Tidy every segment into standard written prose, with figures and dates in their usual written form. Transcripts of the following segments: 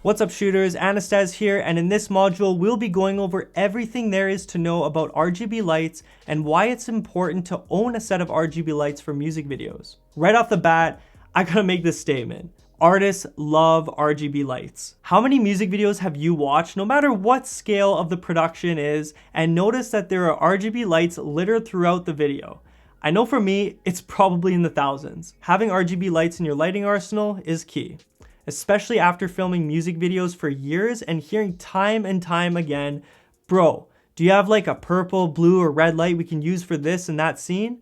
What's up shooters, Anastaz here, and in this module we'll be going over everything there is to know about RGB lights and why it's important to own a set of RGB lights for music videos. Right off the bat, I gotta make this statement. Artists love RGB lights. How many music videos have you watched, no matter what scale of the production is, and notice that there are RGB lights littered throughout the video? I know for me, it's probably in the thousands. Having RGB lights in your lighting arsenal is key, especially after filming music videos for years and hearing time and time again, bro, do you have like a purple, blue, or red light we can use for this and that scene?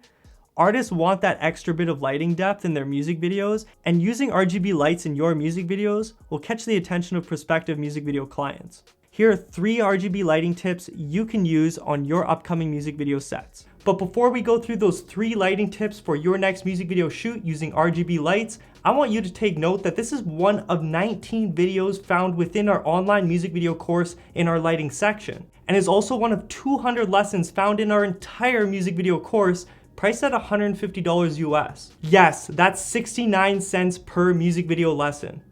Artists want that extra bit of lighting depth in their music videos, and using RGB lights in your music videos will catch the attention of prospective music video clients. Here are 3 RGB lighting tips you can use on your upcoming music video sets. But before we go through those 3 lighting tips for your next music video shoot using RGB lights, I want you to take note that this is one of 19 videos found within our online music video course in our lighting section, and is also one of 200 lessons found in our entire music video course, priced at $150 US. Yes, that's 69 cents per music video lesson.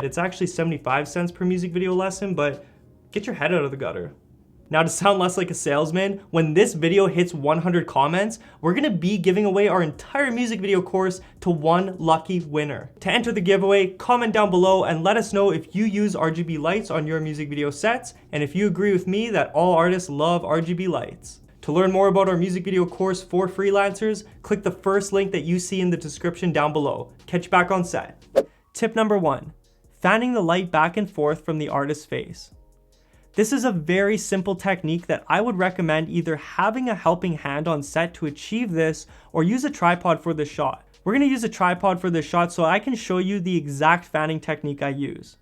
It's actually 75 cents per music video lesson, but get your head out of the gutter. Now, to sound less like a salesman, when this video hits 100 comments, we're gonna be giving away our entire music video course to one lucky winner. To enter the giveaway, comment down below and let us know if you use RGB lights on your music video sets, and if you agree with me that all artists love RGB lights. To learn more about our music video course for freelancers, click the first link that you see in the description down below. Catch you back on set. Tip number 1, fanning the light back and forth from the artist's face. This is a very simple technique that I would recommend either having a helping hand on set to achieve this, or use a tripod for this shot. We're gonna use a tripod for this shot so I can show you the exact fanning technique I use.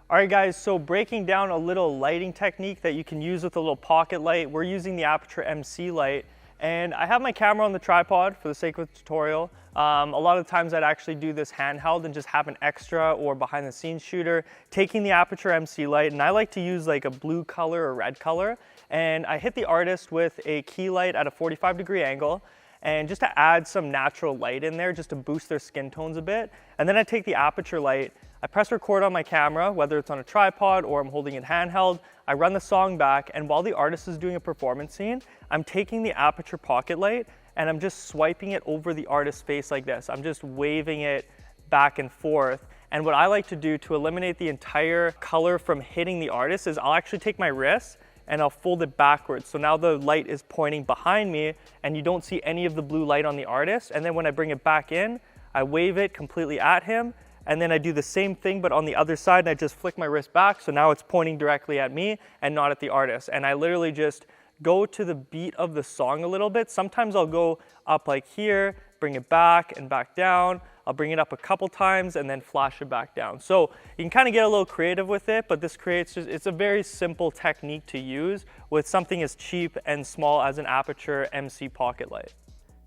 Alright guys, so breaking down a little lighting technique that you can use with a little pocket light, we're using the Aperture MC light, and I have my camera on the tripod for the sake of the tutorial. A lot of times I'd actually do this handheld and just have an extra or behind the scenes shooter taking the Aperture MC light, and I like to use like a blue color or red color, and I hit the artist with a key light at a 45-degree angle, and just to add some natural light in there just to boost their skin tones a bit. And then I take the Aperture light, I press record on my camera, whether it's on a tripod or I'm holding it handheld, I run the song back, and while the artist is doing a performance scene, I'm taking the Aperture pocket light and I'm just swiping it over the artist's face like this. I'm just waving it back and forth. And what I like to do to eliminate the entire color from hitting the artist is I'll actually take my wrist and I'll fold it backwards. So now the light is pointing behind me and you don't see any of the blue light on the artist. And then when I bring it back in, I wave it completely at him. And then I do the same thing, but on the other side, and I just flick my wrist back. So now it's pointing directly at me and not at the artist. And I literally just go to the beat of the song a little bit. Sometimes I'll go up like here, bring it back and back down. I'll bring it up a couple times and then flash it back down. So you can kind of get a little creative with it, but this creates it's a very simple technique to use with something as cheap and small as an Aperture MC pocket light.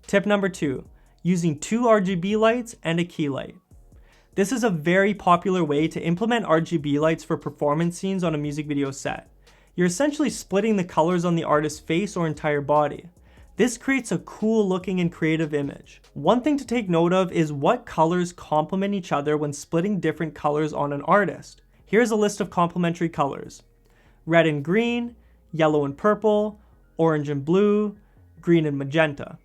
Tip number 2, using 2 RGB lights and a key light. This is a very popular way to implement RGB lights for performance scenes on a music video set. You're essentially splitting the colors on the artist's face or entire body. This creates a cool looking and creative image. One thing to take note of is what colors complement each other when splitting different colors on an artist. Here's a list of complementary colors: red and green, yellow and purple, orange and blue, green and magenta.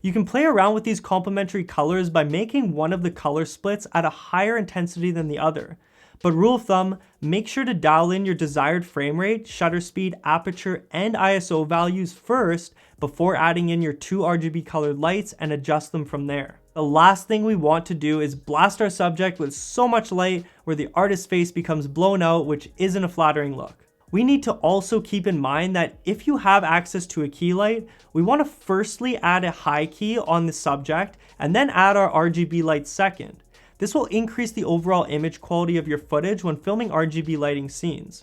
You can play around with these complementary colors by making one of the color splits at a higher intensity than the other. But rule of thumb, make sure to dial in your desired frame rate, shutter speed, aperture, and ISO values first before adding in your 2 RGB colored lights and adjust them from there. The last thing we want to do is blast our subject with so much light where the artist's face becomes blown out, which isn't a flattering look. We need to also keep in mind that if you have access to a key light, we want to firstly add a high key on the subject and then add our RGB light second. This will increase the overall image quality of your footage when filming RGB lighting scenes.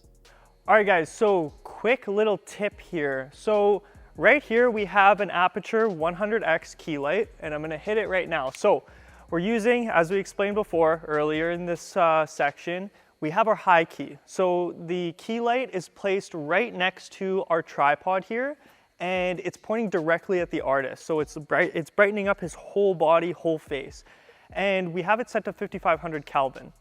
Alright guys, so quick little tip here. So right here we have an Aperture 100X key light, and I'm going to hit it right now. So we're using, as we explained before earlier in this section, we have our high key. So the key light is placed right next to our tripod here, and it's pointing directly at the artist. So it's brightening up his whole body, whole face. And we have it set to 5500 Kelvin.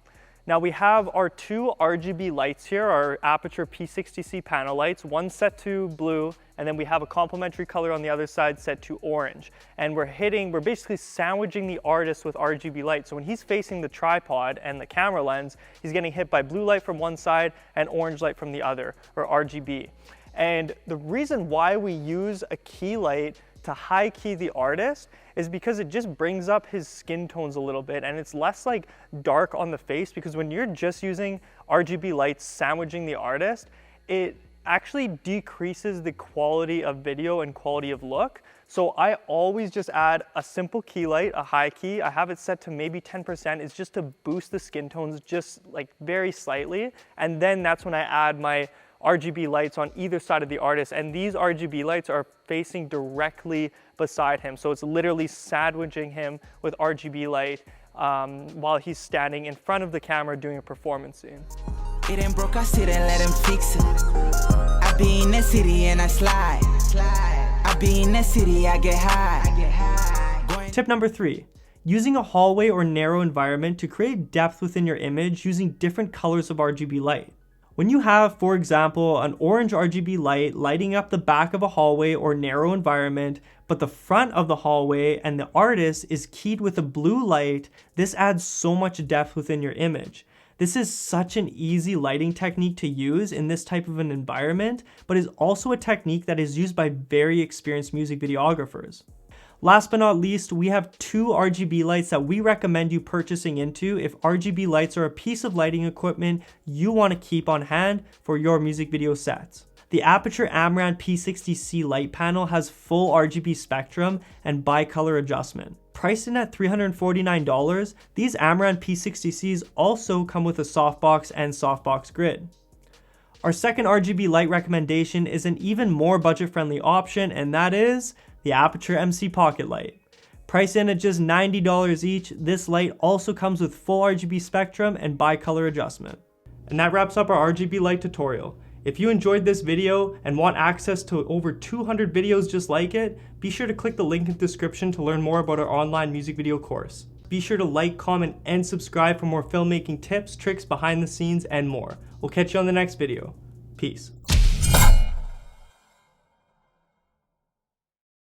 Now we have our two RGB lights here, our Aperture P60C panel lights, one set to blue, and then we have a complementary color on the other side set to orange. And we're basically sandwiching the artist with RGB light. So when he's facing the tripod and the camera lens, he's getting hit by blue light from one side and orange light from the other, or RGB. And the reason why we use a key light to high key the artist is because it just brings up his skin tones a little bit, and it's less like dark on the face, because when you're just using RGB lights sandwiching the artist, it actually decreases the quality of video and quality of look. So I always just add a simple key light, a high key. I have it set to maybe 10%. It's just to boost the skin tones just like very slightly, and then that's when I add my RGB lights on either side of the artist, and these RGB lights are facing directly beside him. So it's literally sandwiching him with RGB light while he's standing in front of the camera doing a performance scene. It ain't broke, I sit and let him fix it. I be in the city and I slide. I be in the city, I get high. Tip number 3. Using a hallway or narrow environment to create depth within your image using different colors of RGB light. When you have, for example, an orange RGB light lighting up the back of a hallway or narrow environment, but the front of the hallway and the artist is keyed with a blue light, this adds so much depth within your image. This is such an easy lighting technique to use in this type of an environment, but is also a technique that is used by very experienced music videographers. Last but not least, we have two RGB lights that we recommend you purchasing into if RGB lights are a piece of lighting equipment you want to keep on hand for your music video sets. The Aperture Amaran P60C light panel has full RGB spectrum and bicolor adjustment. Priced in at $349, these Amaran P60Cs also come with a softbox and softbox grid. Our second RGB light recommendation is an even more budget-friendly option, and that is the Aperture MC Pocket Light. Priced in at just $90 each, this light also comes with full RGB spectrum and bicolor adjustment. And that wraps up our RGB light tutorial. If you enjoyed this video and want access to over 200 videos just like it, be sure to click the link in the description to learn more about our online music video course. Be sure to like, comment, and subscribe for more filmmaking tips, tricks, behind the scenes, and more. We'll catch you on the next video. Peace.